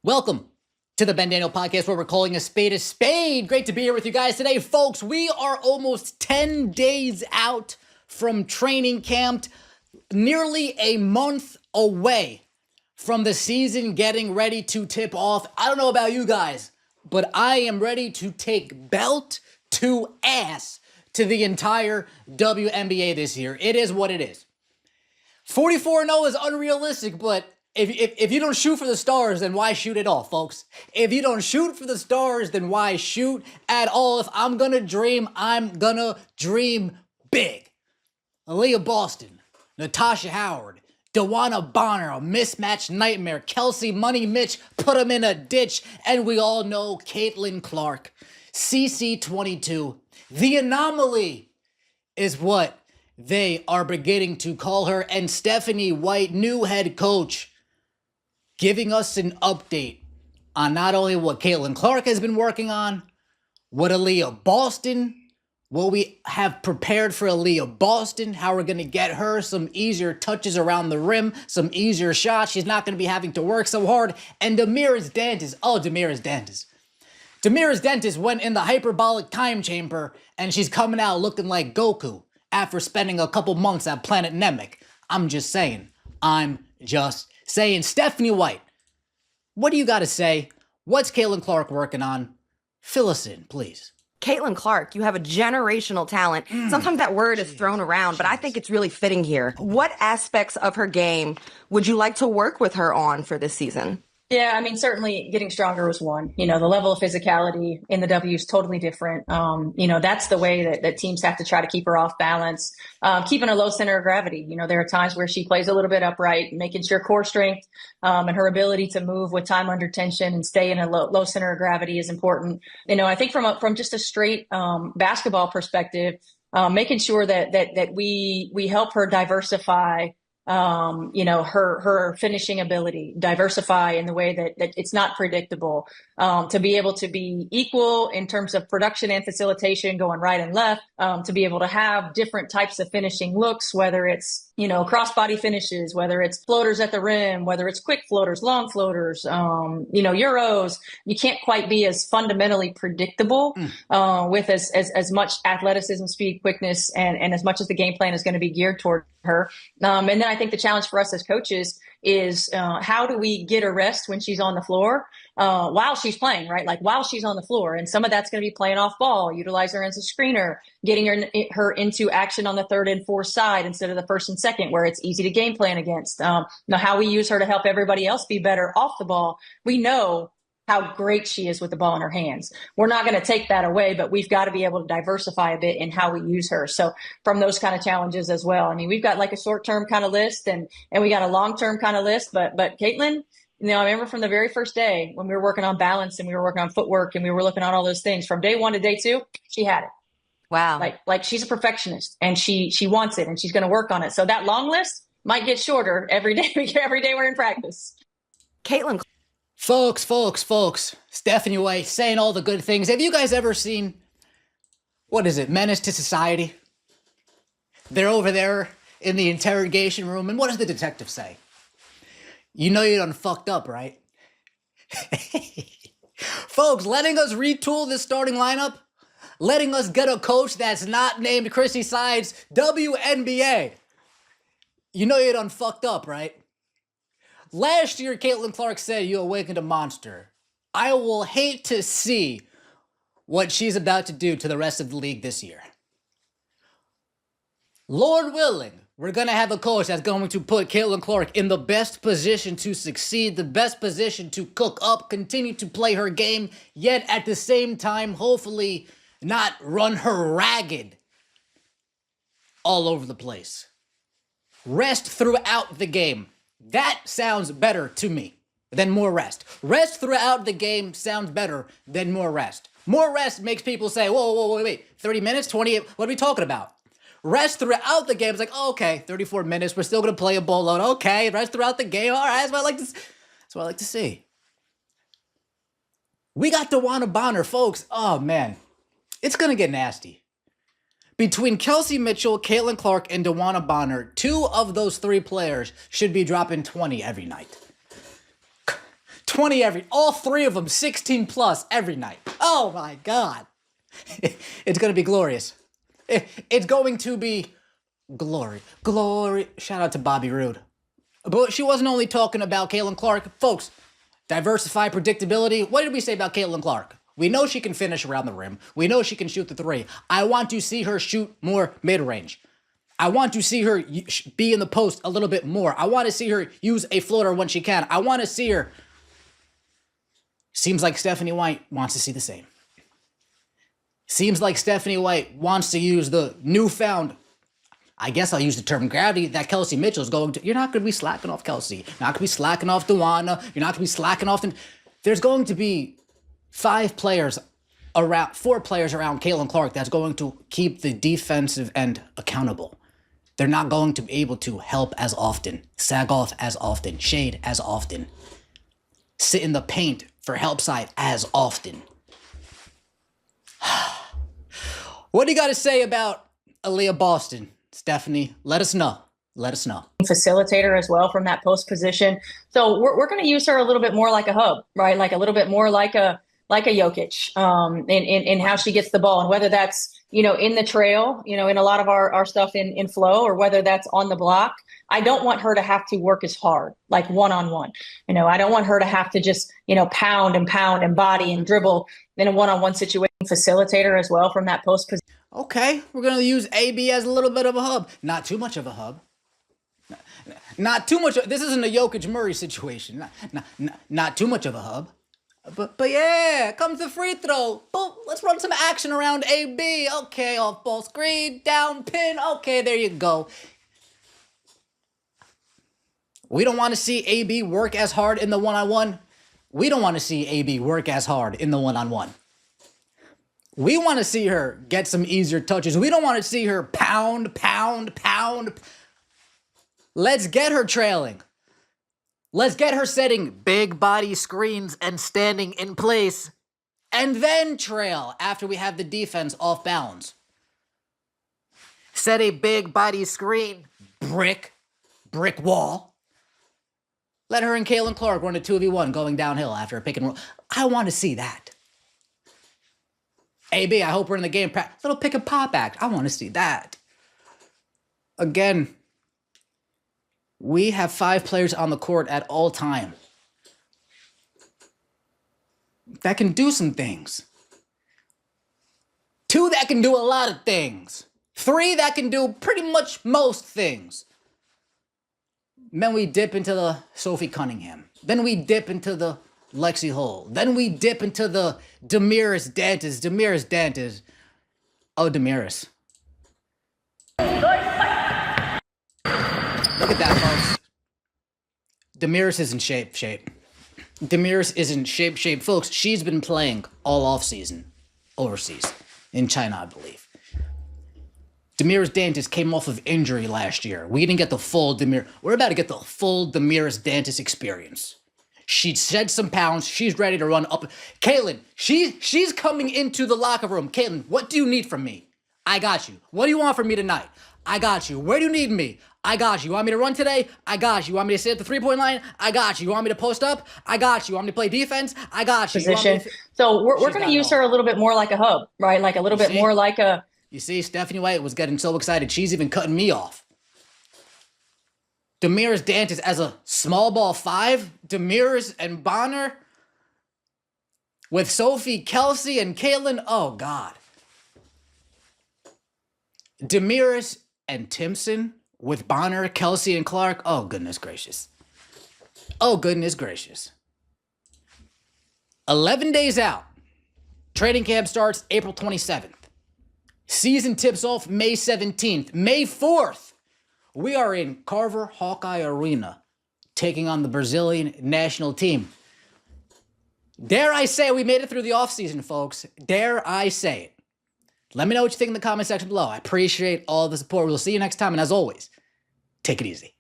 Welcome to the Ben Daniel Podcast, where we're calling a spade a spade. Great to be here with you guys today, folks. We are almost 10 days out from training camp, nearly a month away from the season getting ready to tip off. I don't know about you guys, but I am ready to take belt to ass to the entire WNBA this year. It is what it is. 44-0 is unrealistic, but if you don't shoot for the stars, then why shoot at all, folks? If you don't shoot for the stars, then why shoot at all? If I'm gonna dream, I'm gonna dream big. Aliyah Boston, Natasha Howard, DeWanna Bonner, a mismatch nightmare. Kelsey Money Mitch, put him in a ditch. And we all know Caitlin Clark, CC22. The anomaly is what they are beginning to call her. And Stephanie White, new head coach, giving us an update on not only what Caitlin Clark has been working on, what we have prepared for Aliyah Boston, how we're going to get her some easier touches around the rim, some easier shots. She's not going to be having to work so hard. And Damiris Dantas. Damiris Dantas went in the hyperbolic time chamber, and she's coming out looking like Goku after spending a couple months at Planet Namek. I'm just saying. Stephanie White, what do you got to say? What's Caitlin Clark working on? Fill us in, please. Caitlin Clark, you have a generational talent. Sometimes that word is thrown around, but I think it's really fitting here. What aspects of her game would you like to work with her on for this season? Yeah, I mean, certainly getting stronger was one. You know, the level of physicality in the W is totally different. That's the way that teams have to try to keep her off balance, keeping a low center of gravity. You know, there are times where she plays a little bit upright, making sure core strength and her ability to move with time under tension and stay in a low center of gravity is important. You know, I think from just a straight basketball perspective, making sure that we help her diversify her finishing ability, diversify in the way that it's not predictable, to be able to be equal in terms of production and facilitation going right and left, to be able to have different types of finishing looks, whether it's, crossbody finishes, whether it's floaters at the rim, whether it's quick floaters, long floaters, Euros. You can't quite be as fundamentally predictable with as much athleticism, speed, quickness, and as much as the game plan is going to be geared toward her. And then I think the challenge for us as coaches is how do we get a rest when she's on the floor while she's playing, right? Like while she's on the floor. And some of that's going to be playing off ball, utilize her as a screener, getting her into action on the third and fourth side instead of the first and second, where it's easy to game plan against. How we use her to help everybody else be better off the ball. We know how great she is with the ball in her hands. We're not going to take that away, but we've got to be able to diversify a bit in how we use her. So from those kind of challenges as well. I mean, we've got like a short-term kind of list and we got a long-term kind of list, but Caitlin, I remember from the very first day when we were working on balance and we were working on footwork and we were looking at all those things, from day one to day two, she had it. Wow. Like she's a perfectionist and she wants it and she's going to work on it. So that long list might get shorter every day we're in practice. Caitlin. Folks, Stephanie White saying all the good things. Have you guys ever seen, Menace to Society? They're over there in the interrogation room, and what does the detective say? You know you done fucked up, right? Folks, letting us retool this starting lineup, letting us get a coach that's not named Chrissy Sides, WNBA. You know you done fucked up, right? Last year, Caitlin Clark said you awakened a monster. I will hate to see what she's about to do to the rest of the league this year. Lord willing, we're going to have a coach that's going to put Caitlin Clark in the best position to succeed, the best position to cook up, continue to play her game, yet at the same time, hopefully not run her ragged all over the place. Rest throughout the game. That sounds better to me than more rest. Rest throughout the game sounds better than more rest. More rest makes people say, whoa, wait, 30 minutes, 28, what are we talking about? Rest throughout the game is like, oh, okay, 34 minutes, we're still going to play a bowl load. Okay, rest throughout the game, all right, that's what I like to see. We got DeWanna Bonner, folks. Oh, man, it's going to get nasty. Between Kelsey Mitchell, Caitlin Clark, and DeWanna Bonner, 2 of those 3 players should be dropping 20 every night. 20 all three of them, 16 plus every night. Oh my God. It's going to be glorious. It's going to be glory. Shout out to Bobby Roode. But she wasn't only talking about Caitlin Clark. Folks, diversify predictability. What did we say about Caitlin Clark? We know she can finish around the rim. We know she can shoot the three. I want to see her shoot more mid-range. I want to see her be in the post a little bit more. I want to see her use a floater when she can. I want to see her. Seems like Stephanie White wants to see the same. Seems like Stephanie White wants to use the newfound, I guess I'll use the term gravity, that Kelsey Mitchell is going to. You're not going to be slacking off Kelsey. You're not going to be slacking off Dewana. You're not going to be slacking off. There's going to be 4 players around Caitlin Clark that's going to keep the defensive end accountable. They're not going to be able to help as often, sag off as often, shade as often, sit in the paint for help side as often. What do you got to say about Aliyah Boston? Stephanie, let us know. Let us know. Facilitator as well from that post position. So we're going to use her a little bit more like a hub, right? Like a little bit more like a Jokic in how she gets the ball, and whether that's, in the trail, in a lot of our stuff in flow, or whether that's on the block. I don't want her to have to work as hard, like one-on-one. I don't want her to have to just, pound and body and dribble in a one-on-one situation. Facilitator as well from that post position. Okay, we're going to use AB as a little bit of a hub. Not too much of a hub. Not too much. This isn't a Jokic Murray situation. Not too much of a hub. But yeah, comes the free throw. Boom, let's run some action around AB. Okay, off ball screen, down pin. Okay, there you go. We don't want to see AB work as hard in the one-on-one. We don't want to see AB work as hard in the one-on-one. We want to see her get some easier touches. We don't want to see her pound. Let's get her trailing. Let's get her setting big body screens and standing in place, and then trail after we have the defense off balance. Set a big body screen, brick wall. Let her and Caitlin Clark run a 2v1 going downhill after a pick and roll. I want to see that. AB, I hope we're in the game. Little pick and pop act. I want to see that. Again, we have 5 players on the court at all time that can do some things. 2 that can do a lot of things. 3 that can do pretty much most things. Then we dip into the Sophie Cunningham. Then we dip into the Lexi Hull. Then we dip into the Damiris Dantas. Oh, Damiris. Look at that, folks. Damiris is in shape. Damiris is in shape. Folks, she's been playing all off-season overseas in China, I believe. Damiris Dantas came off of injury last year. We didn't get the full Damiris. We're about to get the full Damiris Dantas experience. She shed some pounds. She's ready to run up. Caitlin, she's coming into the locker room. Caitlin, what do you need from me? I got you. What do you want from me tonight? I got you. Where do you need me? I got you. You want me to run today? I got you. You want me to sit at the 3-point line? I got you. You want me to post up? I got you. You want me to play defense? I got you. Position. So we're going to use her a little bit more like a hub, right? Like a little bit more like a... You see, Stephanie White was getting so excited. She's even cutting me off. Damiris Dantas as a small ball 5. Damiris and Bonner with Sophie, Kelsey, and Caitlin. Oh, God. Damiris and Timpson with Bonner, Kelsey, and Clark. Oh, goodness gracious. 11 days out. Training camp starts April 27th. Season tips off May 17th. May 4th, we are in Carver Hawkeye Arena taking on the Brazilian national team. Dare I say we made it through the offseason, folks. Dare I say it. Let me know what you think in the comment section below. I appreciate all the support. We'll see you next time. And as always, take it easy.